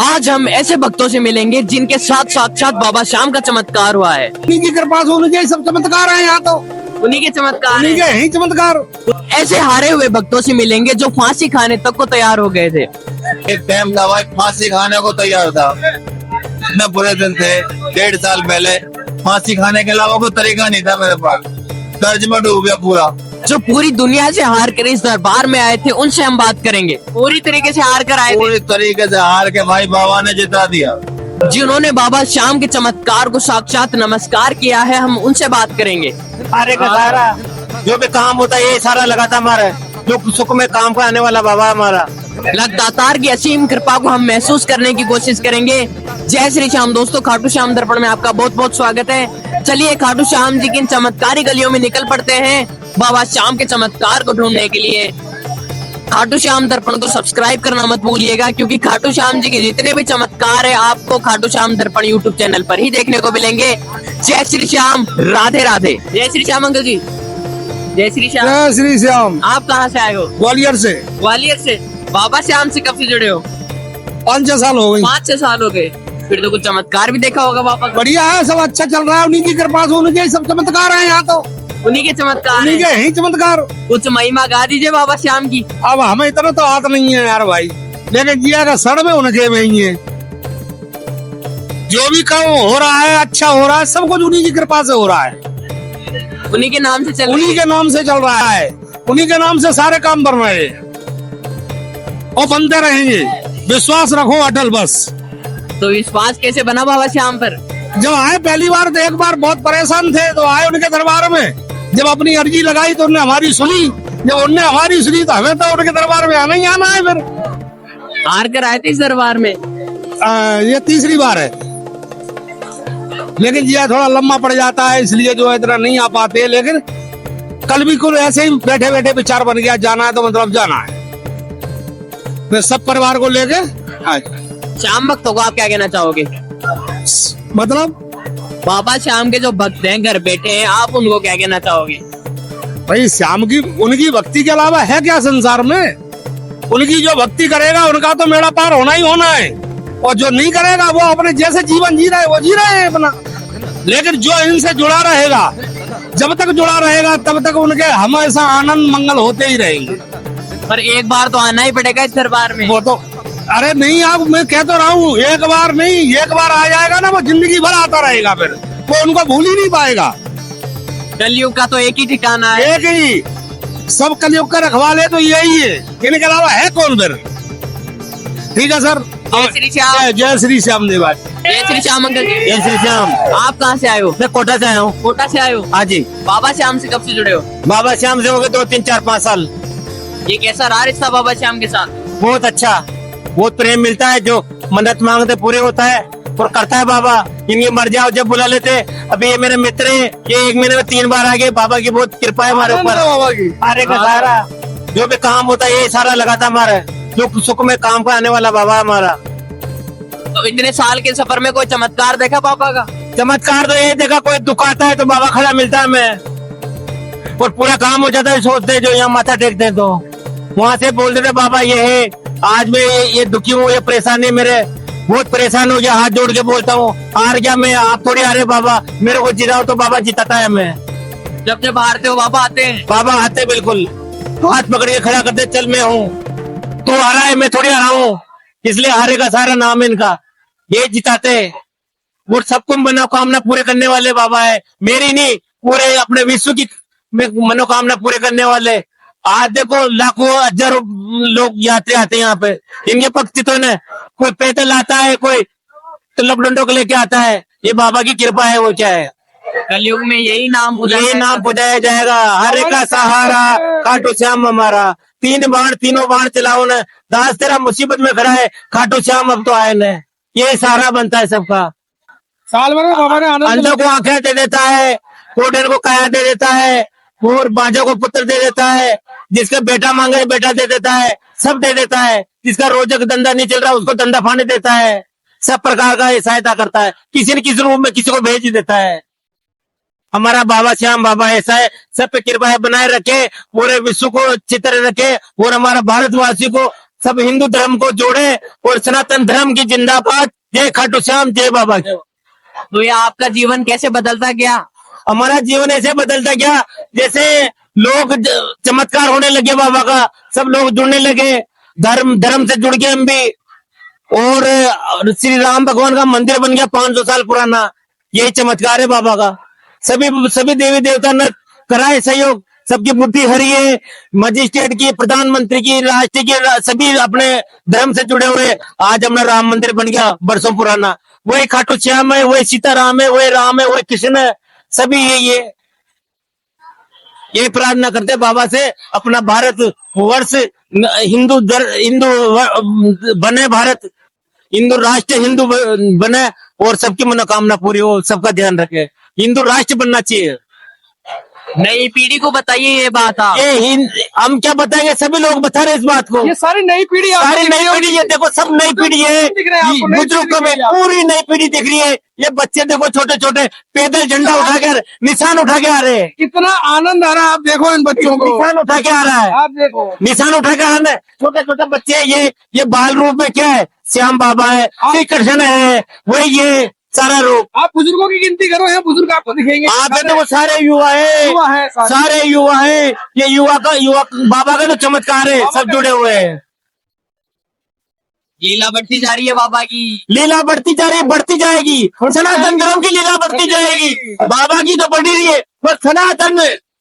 आज हम ऐसे भक्तों से मिलेंगे जिनके साथ साक्षात बाबा श्याम का चमत्कार हुआ है। उन्हीं की कृपा से उनके सब चमत्कार हैं। यहाँ तो उन्हीं के चमत्कार उन्हीं के हैं। ही चमत्कार। ऐसे हारे हुए भक्तों से मिलेंगे जो फांसी खाने तक को तैयार हो गए थे। एक टाइम था भाई फांसी खाने को तैयार था। इतने बुरे दिन थे 1.5 साल पहले, फांसी खाने के अलावा कोई तरीका नहीं था मेरे पास। कर्ज में डूब गया पूरा। जो पूरी दुनिया से हार कर इस दरबार में आए थे उनसे हम बात करेंगे। पूरी तरीके से हार कर आए थे, पूरी तरीके से हार के भाई बाबा ने जिता दिया। जिन्होंने बाबा श्याम के चमत्कार को साक्षात नमस्कार किया है, हम उनसे बात करेंगे। सारे का सारा जो भी काम होता है ये सारा लगाता हमारा, जो सुख में काम का आने वाला बाबा हमारा। लगातार की असीम कृपा को हम महसूस करने की कोशिश करेंगे। जय श्री श्याम दोस्तों, खाटू श्याम दर्पण में आपका बहुत बहुत स्वागत है। चलिए खाटू श्याम जी की इन चमत्कारी गलियों में निकल पड़ते हैं बाबा श्याम के चमत्कार को ढूंढने के लिए। खाटू श्याम दर्पण को सब्सक्राइब करना मत भूलिएगा, क्योंकि खाटू श्याम जी के जितने भी चमत्कार है आपको खाटू श्याम दर्पण यूट्यूब चैनल पर ही देखने को मिलेंगे। जय श्री श्याम, राधे राधे। जय श्री श्याम अंकल जी। जय श्री श्याम। जय श्री श्याम। आप कहाँ से आए हो? ग्वालियर से। ग्वालियर से। बाबा श्याम से कब से जुड़े हो? 5-6 साल हो गए। 5-6 साल हो गए। फिर तो कुछ चमत्कार भी देखा होगा बाबा का। बढ़िया है, सब अच्छा चल रहा है। उन्हीं की कृपा से उनके सब चमत्कार हैं। यहाँ तो उन्हीं के चमत्कार उन्हीं के हैं। ही चमत्कार। कुछ महिमा गा दीजिए बाबा श्याम की। अब हमें इतना तो हाथ नहीं है यार भाई, लेकिन जिया का सड़ में उनके में ही है। जो भी काम हो रहा है अच्छा हो रहा है, सब कुछ उन्हीं की कृपा से हो रहा है। उन्हीं के नाम से चल उन्हीं के नाम से चल रहा है। उन्हीं के नाम से सारे काम बन रहे हैं और बनते रहेंगे। विश्वास रखो अटल बस। तो विश्वास कैसे बना बाबा श्याम पर? जब आए पहली बार तो एक बार बहुत परेशान थे, तो आए उनके दरबार में। जब अपनी अर्जी लगाई तो उन्होंने हमारी सुनी। जब उनने हमारी सुनी तो हमें तो उनके दरबार में आना ही आना है। फिर हार कर आए थे इस दरबार में। ये तीसरी बार है, लेकिन यह थोड़ा लंबा पड़ जाता है, इसलिए जो है इतना नहीं आ पाते। लेकिन कल भी कुल ऐसे ही बैठे बैठे विचार बन गया, जाना है तो मतलब जाना है। मैं सब परिवार को लेके श्याम भक्तों को आप क्या कहना चाहोगे? मतलब बाबा श्याम के जो भक्त हैं घर बैठे हैं, आप उनको क्या कहना चाहोगे? भाई श्याम की उनकी भक्ति के अलावा है क्या संसार में? उनकी जो भक्ति करेगा उनका तो मेरा पार होना ही होना है, और जो नहीं करेगा वो अपने जैसे जीवन जी रहा है वो जी रहे हैं अपना। लेकिन जो इनसे जुड़ा रहेगा, जब तक जुड़ा रहेगा तब तक उनके हमेशा आनंद मंगल होते ही रहेंगे। पर एक बार तो आना ही पड़ेगा इस दरबार में। वो तो अरे नहीं, आप मैं कह तो रहा हूँ, एक बार नहीं, एक बार आ जाएगा ना वो जिंदगी भर आता रहेगा। फिर वो उनको भूल ही नहीं पाएगा। कलयुग का तो एक ही ठिकाना है। एक ही, सब कलयुग का रखवाले तो यही है, इनके अलावा है कौन फिर? ठीक है सर। जय श्री श्याम। जय श्री श्याम देवा। जय श्री श्याम अंकल जी। जय श्री श्याम। आप कहाँ से आए हो? मैं कोटा से आया हूँ। कोटा से आए हो? हाँ जी। बाबा श्याम से कब से जुड़े हो? बाबा श्याम से हो गए 2, 3, 4, 5 साल। ये कैसा रहा रिश्ता बाबा श्याम के साथ? बहुत अच्छा, बहुत प्रेम मिलता है। जो मन्नत मांगते पूरे होता है और करता है बाबा। इनकी मर जाओ जब बुला लेते। अभी ये मेरे मित्र हैं, ये 1 महीने में 3 बार आ गए। बाबा की बहुत कृपा है हमारे ऊपर। बाबा की सारे का सारा जो भी काम होता है ये सारा लगाता हमारा, जो सुख में काम का आने वाला बाबा हमारा। तो इतने साल के सफर में कोई चमत्कार देखा बाबा का? चमत्कार तो ये देखा, कोई दुख आता है तो बाबा खड़ा मिलता है हमें, और पूरा काम हो जाता है। सोचते जो यहाँ माथा टेकते हैं तो वहाँ से बोल देते बाबा ये है, आज मैं ये दुखी हूँ, ये परेशानी, मेरे बहुत परेशान हो गया। हाथ जोड़ के बोलता हूँ हार गया मैं, आप थोड़ी हारे बाबा, मेरे को जिताओ तो बाबा जिताता है हमें। जब जब हारते हो बाबा आते हैं? बाबा आते बिल्कुल, हाथ पकड़ के खड़ा करते, चल मैं हूँ, तो हारा है, मैं थोड़ी हारा हूँ, इसलिए हारे का सारा नाम है इनका। ये जिताते हैं, वो सबको मनोकामना पूरे करने वाले बाबा है। मेरी नहीं, पूरे अपने विश्व की मनोकामना पूरे करने वाले। आज देखो लाखों हजारों लोग यात्री आते हैं यहाँ पे, इनके भक्ति तो न, कोई पैदल आता है, कोई तलब डंडों को लेके आता है। ये बाबा की कृपा है, वो क्या है। कलयुग में यही नाम पुजाया जाएगा, हरे का सहारा खाटू श्याम हमारा। 3 बाण, तीनों बाण चलाओ न, दास तेरा मुसीबत में खड़ा है, खाटू श्याम अब तो आए न। ये सहारा बनता है सबका। साल भर में बाबा ने अंधों को आंखें दे देता है, कोढ़े को काया दे देता है, और बाजों को पुत्र दे देता है, जिसका बेटा मांगे बेटा दे देता है, सब दे देता है। जिसका रोजक धंधा नहीं चल रहा उसको धंधा पाने देता है। सब प्रकार का सहायता करता है, किसी न किसी रूप में किसी को भेज देता है। हमारा बाबा श्याम बाबा ऐसा है, सब पे कृपा है, बनाए रखे, पूरे विश्व को चित्र रखे और हमारा भारतवासी को सब हिंदू धर्म को जोड़े और सनातन धर्म की जिंदाबाद। जय खाटू श्याम, जय बाबा की। तो ये आपका जीवन कैसे बदलता गया? हमारा जीवन ऐसे बदलता गया जैसे लोग चमत्कार होने लगे बाबा का, सब लोग जुड़ने लगे, धर्म से जुड़ गए हम भी। और श्री राम भगवान का मंदिर बन गया 500 साल पुराना, यही चमत्कार है बाबा का। सभी देवी देवता ने कराए सहयोग, सबकी बुद्धि हरी है, मजिस्ट्रेट की, प्रधानमंत्री की, राष्ट्र की, सभी अपने धर्म से जुड़े हुए। आज हमारा राम मंदिर बन गया बरसों पुराना। वही खाटू श्याम है, वही सीताराम है, वही राम है, वही कृष्ण है, सभी ये प्रार्थना करते बाबा से अपना भारत वर्ष हिंदू बने, भारत हिंदू राष्ट्र हिंदू बने और सबकी मनोकामना पूरी हो, सबका ध्यान रखे। हिंदू राष्ट्र बनना चाहिए। नई पीढ़ी को बताइए ये बात आप। हम क्या बताएंगे, सभी लोग बता रहे इस बात को। ये सारी नई पीढ़ी, सारी नई पीढ़ी, ये देखो सब नई पीढ़ी है, बुजुर्गों में पूरी नई पीढ़ी दिख रही है। ये बच्चे देखो छोटे छोटे पैदल झंडा उठा के, निशान उठा के आ रहे हैं। कितना आनंद आ रहा है, आप देखो इन बच्चों को, निशान उठा के आ रहा है, आप देखो निशान उठा के आ रहा है। छोटे छोटे बच्चे, ये बाल रूप में क्या है, श्याम बाबा है, श्री कृष्ण है, वही ये सारा रूप। आप बुजुर्गों की गिनती करो, यहाँ बुजुर्ग आपको दिखेंगे। आप देखो सारे युवा है, सारे युवा है। ये युवा बाबा का तो चमत्कार है, सब जुड़े हुए हैं। लीला बढ़ती जा रही है बाबा की, लीला बढ़ती जा रही है, बढ़ती जाएगी। सनातन धर्म की लीला बढ़ती जाएगी। बाबा की तो बढ़ी रही है, पर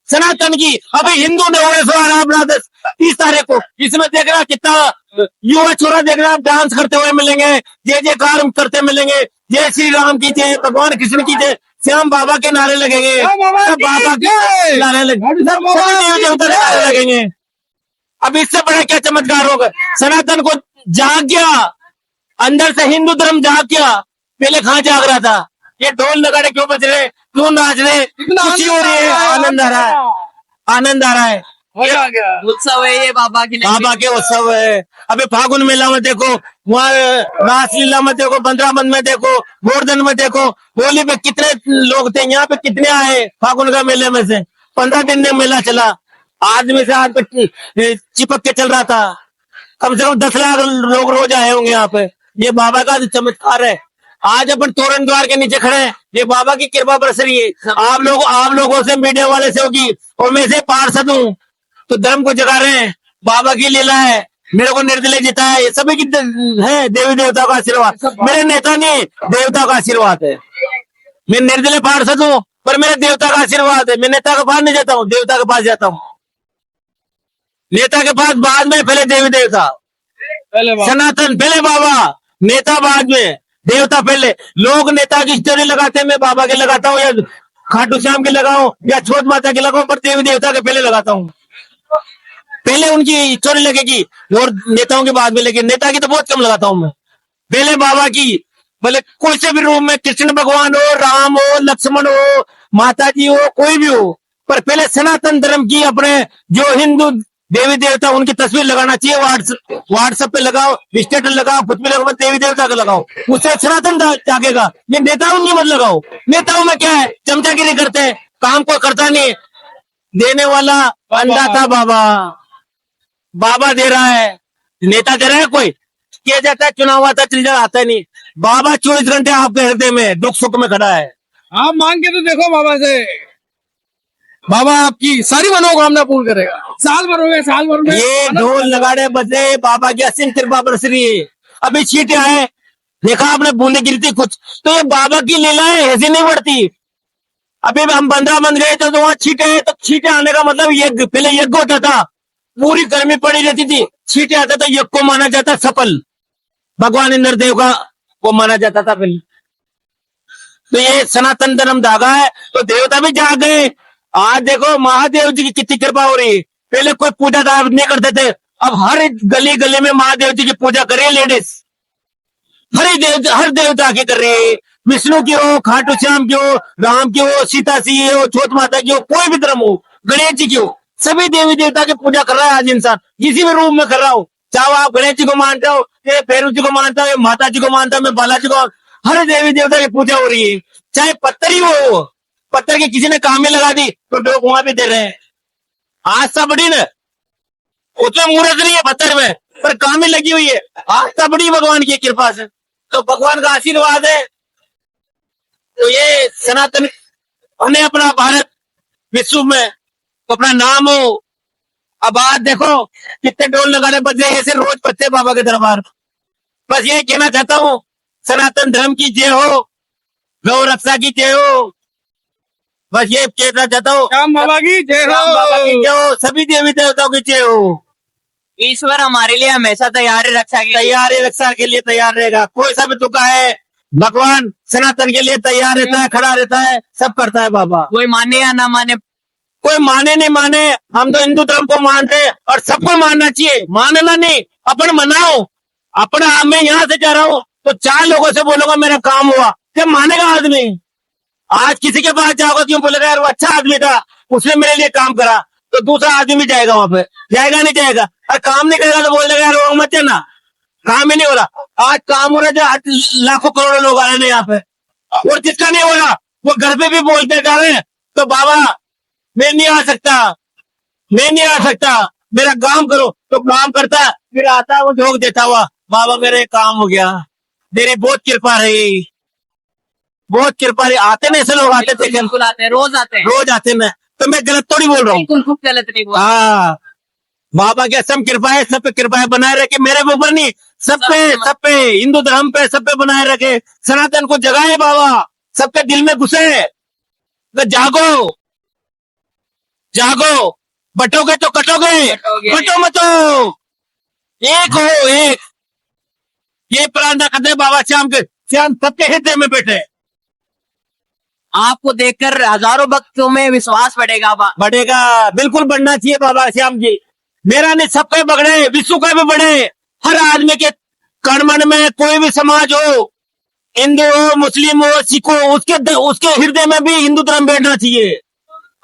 सनातन की अभी हिंदू ने होने सो रहा 30 तारीख को। इसमें देख रहा कितना युवा छोरा देख रहा, डांस करते हुए मिलेंगे, जय जयकार करते मिलेंगे, जय श्री राम की जय, भगवान कृष्ण की जय, श्याम बाबा के नारे लगेंगे, बाबा के नारे लगेंगे। अब इससे बड़ा क्या चमत्कार होगा? सनातन को जाग गया, अंदर से हिंदू धर्म जाग गया। पहले कहाँ जाग रहा था? ये ढोल नगाड़े क्यों बज रहे, क्यों नाच रहे, खुशी हो रही है, आनंद आ रहा है, आनंद आ रहा है। उत्सव है ये बाबा की, बाबा के उत्सव है। अभी फागुन मेला में देखो, वहाँ रासलीला में देखो, बंद्राबंद में देखो, गोवर्धन में देखो, होली पे कितने लोग थे, यहाँ पे कितने आए फागुन का मेले में से। 15 दिन में मेला चला, आदमी से आज पे चिपक के चल रहा था। कम से कम 10 लाख लोग रोज आए होंगे यहाँ पे। ये बाबा का चमत्कार है। आज अपन तोरण द्वार के नीचे खड़े हैं, ये बाबा की कृपा बरस रही है। आप लोगों से, मीडिया वाले से होगी, और मैं से पार्षद हूँ, तो धर्म को जगा रहे हैं। बाबा की लीला है, मेरे को निर्दलीय जीता है, ये सभी की है देवी देवता का आशीर्वाद। मेरे नेता नहीं, देवता का आशीर्वाद है। मैं निर्दलीय पार्षद हूँ, पर मेरे देवता का आशीर्वाद है। मैं नेता के पास नहीं जाता हूँ, देवता के पास जाता हूँ। नेता के पास बाद में, पहले देवी देवता, सनातन पहले बाबा, नेता बाद में, देवता पहले। लोग नेता की स्टोरी लगाते हैं, मैं बाबा के लगाता हूँ, या खाटू श्याम के लगाऊं, या छोट माता के लगाऊं, पर देवी देवता के पहले लगाता हूँ। पहले उनकी स्टोरी लगेगी और नेताओं के बाद में, लेकिन नेता की तो बहुत कम लगाता हूँ मैं। पहले बाबा की, भले कोई से भी रूप में, कृष्ण भगवान हो, राम हो, लक्ष्मण हो, माता जी हो, कोई भी हो, पर पहले सनातन धर्म की, अपने जो हिंदू देवी देवता, उनकी तस्वीर लगाना चाहिए। व्हाट्सएप पे लगाओ, स्टेटस लगाओ, कुछ भी लगाओ, देवी देवता का लगाओ, उससे सनातन जागेगा। ये नेताओं की मत लगाओ। नेताओं में क्या है, चमचागिरी करते हैं, काम को करता नहीं। देने वाला अन्नदाता बाबा, बाबा दे रहा है, नेता दे रहा है कोई? किया जाता है, चुनाव आता, चल आता नहीं। बाबा 24 घंटे आपके हृदय में, दुख सुख में खड़ा है। आप मांग के तो देखो बाबा से, बाबा आपकी सारी मनोकामना पूर्ण करेगा। साल भर हो गए, साल भर में ये ढोल नगाड़े बजे, बाबा की असीम कृपा बरस रही है। अभी छींटे आए, देखा आपने, बूंदे गिरती कुछ, तो ये बाबा की लीला है, ऐसी नहीं बढ़ती। अभी हम बंद्राबंद गए थे, तो वहां छींटे है, तो छींटे आने का मतलब यज्ञ, पहले यज्ञ होता था, पूरी गर्मी पड़ी रहती थी, छींटे आता था, यज्ञ को माना जाता सफल, भगवान इंद्रदेव का वो माना जाता था पहले। तो ये सनातन धर्म धागा है, तो देवता भी जाग गए। आज देखो महादेव जी की कितनी कृपा हो रही है। पहले कोई पूजा नहीं करते थे, अब हर गली गली में महादेव जी की पूजा कर रही है लेडीज। हर देवता की कर रही है, विष्णु की हो, खाटू श्याम की हो, राम की हो, सीता सी हो, छोट माता की हो, कोई भी धर्म हो, गणेश जी की हो, सभी देवी देवता की पूजा कर रहा है आज इंसान, किसी भी रूप में कर रहा हो। चाहे आप गणेश जी को मानते हो, ये भैरव जी को मानता हो, माता जी को मानता हूं, मैं बालाजी को, हर देवी देवता की पूजा हो रही है। चाहे पत्थर ही हो, पत्थर की किसी ने काम में लगा दी तो लोग वहां भी दे रहे हैं। आस्था बढ़ी ना, उसमें मुहूर्त नहीं है पत्थर में, पर काम में लगी हुई है। आस्था बड़ी भगवान की कृपा से, तो भगवान का आशीर्वाद है। तो ये सनातन हमने अपना भारत विश्व में अपना नाम हो। अब आज देखो कितने ढोल नगाड़े बज रहे हैं, ऐसे रोज बजते बाबा के दरबार। बस ये कहना चाहता हूँ, सनातन धर्म की जय हो, गौ रक्षा की जय हो। बस ये कहना चाहता हूँ, श्याम बाबा की जय राम बाबा की हो। जय हो, सभी देवी देवताओं की जय हो। ईश्वर हमारे लिए हमेशा तैयार है रक्षा के लिए। तैयार है, रक्षा के लिए तैयार रहेगा। कोई सा भी तुका है, भगवान सनातन के लिए तैयार रहता है, खड़ा रहता है, सब करता है बाबा। कोई माने या ना माने, कोई माने नहीं माने, हम तो हिंदू धर्म को मानते हैं और सबको मानना चाहिए। मानना नहीं, अपन मनाओ। अपना मैं यहाँ से जा रहा हूँ तो 4 लोगों से बोलूंगा मेरा काम हुआ, क्या मानेगा आदमी। आज किसी के पास जाओगे क्यों बोलेगा यार वो अच्छा आदमी था, उसने मेरे लिए काम करा, तो दूसरा आदमी भी जाएगा वहां पे, जाएगा नहीं जाएगा। और काम नहीं करेगा तो बोल देगा यार वो मत जाना, काम ही नहीं हो रहा। आज काम हो रहा है, जो लाखों करोड़ों लोग आ रहे हैं यहाँ पे, और जिसका नहीं हो रहा वो घर पे भी बोलते जा रहे हैं, तो बाबा मैं नहीं आ सकता, मैं नहीं आ सकता, मेरा काम करो। तो काम करता है, फिर आता है वो झोंक देता हुआ, बाबा मेरे काम हो गया, तेरी बहुत कृपा रही, बहुत कृपा रही। आते ना ऐसे लोग, आते थे बिल्कुल आते हैं, रोज आते हैं। रोज आते मैं, तो मैं गलत थोड़ी बोल रहा हूँ। बिल्कुल खूब गलत नहीं हुआ। हाँ, बाबा की असम कृपा है, सब पे कृपा है, बनाए रखे, मेरे ऊपर नहीं, सब पे हिंदू धर्म पे, सब पे बनाए रखे। सनातन को जगाए बाबा, सबके दिल में घुसे। तो जागो, जागो, बटोगे तो कटोगे, कटोगे। बटो मतो, एक हो एक। ये प्रार्थना करते हैं बाबा श्याम के, श्याम सबके हृदय में बैठे। आपको देखकर हजारों भक्तों में विश्वास बढ़ेगा। बढ़ेगा, बिल्कुल बढ़ना चाहिए बाबा श्याम जी। मेरा नहीं, सबके बढ़े, विश्व का भी बढ़े। हर आदमी के कर्मण में कोई भी समाज हो, हिंदू हो, मुस्लिम हो, सिख हो, उसके हृदय में भी हिंदू धर्म बैठना चाहिए।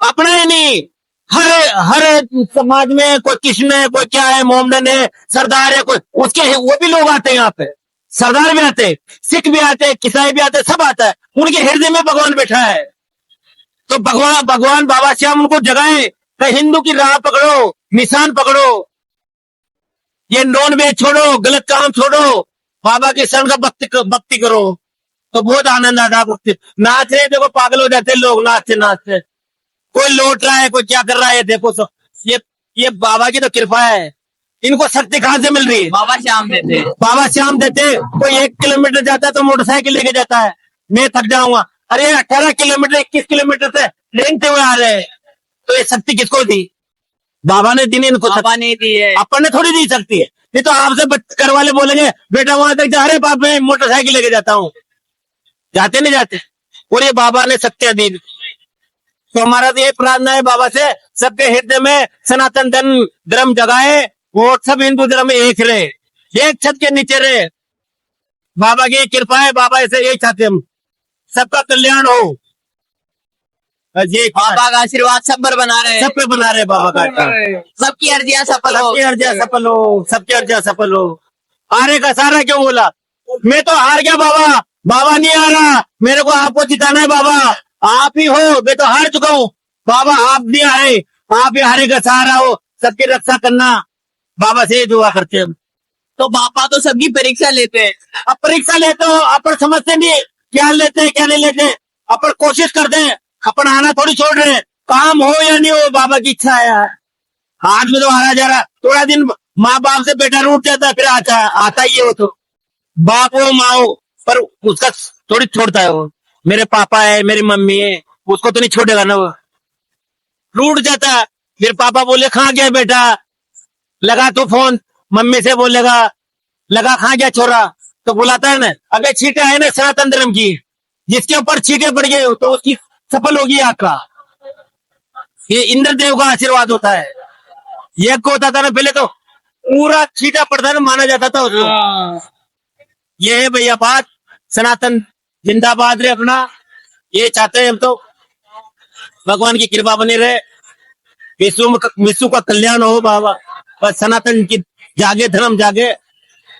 अपना ही नहीं, हर समाज में कोई कृष्ण है, कोई क्या है, मोहम्मदन है, सरदार है, कोई उसके वो भी लोग आते हैं यहाँ पे। सरदार भी आते हैं, सिख भी आते हैं, ईसाई भी आते हैं, सब आता है। उनके हृदय में भगवान बैठा है। तो भगवान बाबा श्याम उनको जगाए, तो हिंदू की राह पकड़ो, निशान पकड़ो, ये नॉन वेज छोड़ो, गलत काम छोड़ो, बाबा के शरण का भक्ति करो, तो बहुत आनंद आता है। भक्ति नाच रहे, देखो पागल हो जाते हैं लोग, नाचते नाचते, कोई लौट रहा है, कोई क्या कर रहा है, देखो तो ये बाबा की तो कृपा है। इनको शक्ति कहाँ से मिल रही है? बाबा श्याम देते हैं। बाबा श्याम देते। कोई 1 किलोमीटर जाता है तो मोटरसाइकिल लेके जाता है, मैं थक जाऊंगा, अरे 18 किलोमीटर 21 किलोमीटर से रेंगते हुए आ रहे हैं, तो ये शक्ति किसको दी? बाबा ने दी नहीं इनको, बाबा ने दी है। अपन ने थोड़ी दी सकती है। नहीं तो आपसे घर वाले बोलेंगे बेटा वहां तक जा रहे, बाप मैं मोटरसाइकिल लेके जाता हूँ, जाते नहीं जाते। और ये बाबा ने शक्तियां दी। तो हमारा तो ये प्रार्थना है बाबा से, सबके हृदय में सनातन धर्म जगाए, और सब हिंदू धर्म में एक रहे, एक छत के नीचे रहे। बाबा की कृपा है, बाबा ऐसे यही चाहते हम, सबका कल्याण हो। बस ये बाबा का आशीर्वाद सब पर बना रहे हैं। सब पे बना रहे बाबा का, सबकी अर्जियां सफल हो। सबकी अर्जियां सफल हो, सबकी अर्जियां सफल हो। हारे का सारा क्यों बोला? मैं तो हार गया बाबा, बाबा नहीं आ रहा, मेरे को आपको जिताना है बाबा, आप ही हो। मैं तो हार चुका हूँ बाबा, आप भी आए, आप ही हारे का सहारा हो, सबकी रक्षा करना। बाबा से दुआ करते हैं। तो बाबा तो सबकी परीक्षा लेते हैं। अब परीक्षा लेते हो, अपन समझते नहीं क्या लेते हैं क्या नहीं लेते, अपन कोशिश करते हैं, अपन आना थोड़ी छोड़ रहे हैं। काम हो या नहीं हो, बाबा की इच्छा है यार। आज में तो हारा जा रहा, थोड़ा दिन माँ बाप से बेटा रूठ जाता है, फिर आता ही है वो, तो बाप हो माँ हो, पर उसका थोड़ी छोड़ता है वो। मेरे पापा है, मेरी मम्मी है, उसको तो नहीं छोड़ेगा ना वो, रूठ जाता है। फिर पापा बोले कहाँ गया बेटा, लगा तो फोन, मम्मी से बोलेगा लगा कहाँ गया छोरा, तो बुलाता है ना। अगर छींटे है ना सनातन धर्म की, जिसके ऊपर छींटे पड़ गए तो उसकी सफल होगी आपका। ये इंद्रदेव का आशीर्वाद होता है। यज्ञ को होता था ना पहले, तो पूरा छींटा पड़ता है ना, माना जाता था उसको। ये है भैया बात, सनातन जिंदाबाद रहे अपना, ये चाहते हैं हम तो। भगवान की कृपा बनी रहे, विश्व का कल्याण हो बाबा। बस सनातन की जागे, धर्म जागे,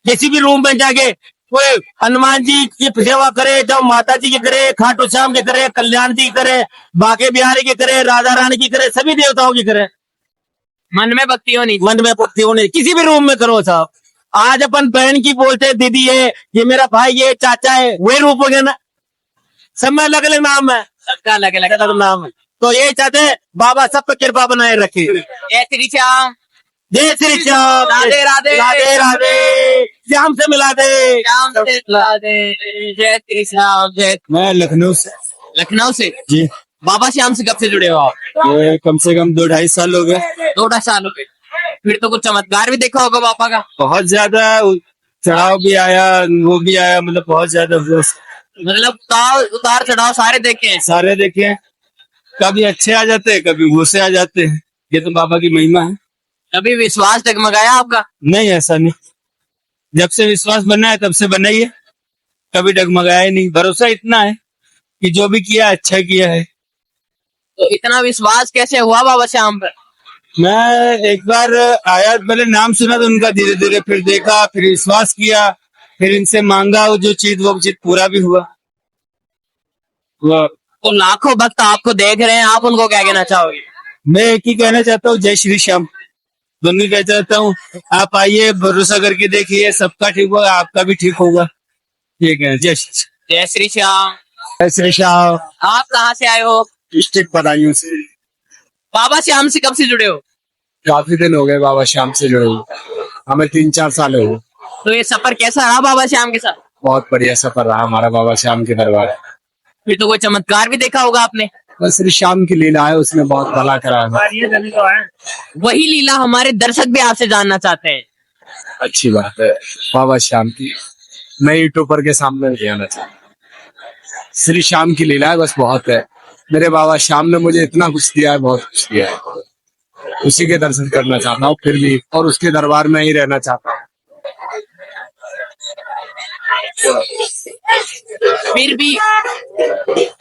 किसी भी रूम में जागे, कोई हनुमान जी की सेवा करे, जब माता जी की करे, खाटू श्याम की करे, कल्याण जी की करे, बाके बिहारी की करे, राधा रानी की करे, सभी देवताओं की करे। मन में भक्ति होनी। मन में भक्ति होनी, किसी भी रूम में करो साहब, आज अपन बहन की बोलते हैं, दीदी है, ये मेरा भाई, ये चाचा है, वही रूप हो गया ना। सब में अलग अलग नाम है, सबका अलग अलग अलग नाम है। तो ये चाहते हैं बाबा सब पे कृपा बनाए रखे। जय श्री श्याम। जय श्री श्याम। राधे राधे। राधे राधे। श्याम से मिला दे। श्याम से राधे। जय श्री श्याम। जय। मैं लखनऊ से। लखनऊ से जी। बाबा श्याम से कब से जुड़े हो आप? ये कम से कम 2-2.5 साल हो गए। 2-2.5 साल हो गए। फिर तो कुछ चमत्कार भी देखा होगा पापा का। बहुत ज्यादा चढ़ाव भी आया, वो भी आया, मतलब बहुत ज्यादा मतलब उतार चढ़ाव सारे देखे हैं। सारे देखे हैं। कभी अच्छे आ जाते हैं, कभी गुस्से आ जाते हैं। ये तो बाबा की महिमा है। कभी विश्वास डगमगाया आपका? नहीं, ऐसा नहीं। जब से विश्वास बना है तब से बना ही है, कभी डगमगाया ही नहीं। भरोसा इतना है कि जो भी किया अच्छा किया है। तो इतना विश्वास कैसे हुआ बाबा श्याम पर? मैं एक बार आया, पहले नाम सुना था उनका, धीरे धीरे फिर देखा, फिर विश्वास किया, फिर इनसे मांगा वो जो चीज, वो चीज पूरा भी हुआ। तो लाखों भक्त आपको देख रहे हैं, आप उनको क्या कहना चाहोगे? मैं एक ही कहना चाहता हूँ, जय श्री श्याम। दोनों कहना चाहता हूँ, आप आइए, भरोसा करके देखिए, सबका ठीक होगा, आपका भी ठीक होगा। ठीक है, जय श्री जय श्री श्याम। जय श्री श्याम। आप कहाँ से आए हो? डिस्ट्रिक्ट बदायूं से। बाबा श्याम से कब से जुड़े हो? काफी दिन हो गए बाबा श्याम से जुड़े हुए, हमें 3-4 साल हो गए। तो ये सफर कैसा रहा बाबा श्याम के साथ? बहुत बढ़िया सफर रहा हमारा बाबा श्याम के दरबार। फिर तो कोई चमत्कार भी देखा होगा आपने। बस श्री श्याम की लीला है, उसने बहुत भला करा है। वही लीला हमारे दर्शक भी आपसे जानना चाहते हैं। अच्छी बात है, बाबा श्याम की मैं यूट्यूबर के सामने नहीं आना चाहता। श्री श्याम की लीला है, बस बहुत है। मेरे बाबा श्याम ने मुझे इतना कुछ दिया है, बहुत कुछ दिया है। उसी के दर्शन करना चाहता हूँ फिर भी, और उसके दरबार में ही रहना चाहता हूँ। फिर भी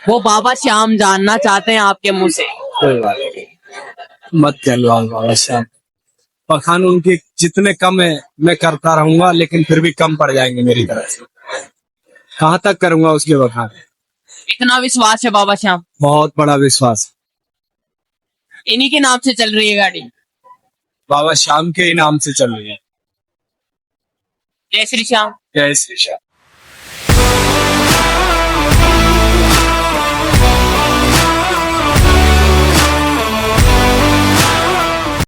वो बाबा श्याम जानना चाहते हैं आपके मुंह से। कोई बात नहीं, मत कहलवाओ बाबा श्याम। पखान उनके जितने कम है मैं करता रहूंगा, लेकिन फिर भी कम पड़ जाएंगे मेरी तरफ से। कहाँ तक करूंगा उसके बखान? इतना विश्वास है बाबा श्याम। बहुत बड़ा विश्वास। इन्हीं के नाम से चल रही है गाड़ी। बाबा श्याम के ही नाम से चल रही है। जय श्री श्याम। जय श्री श्याम।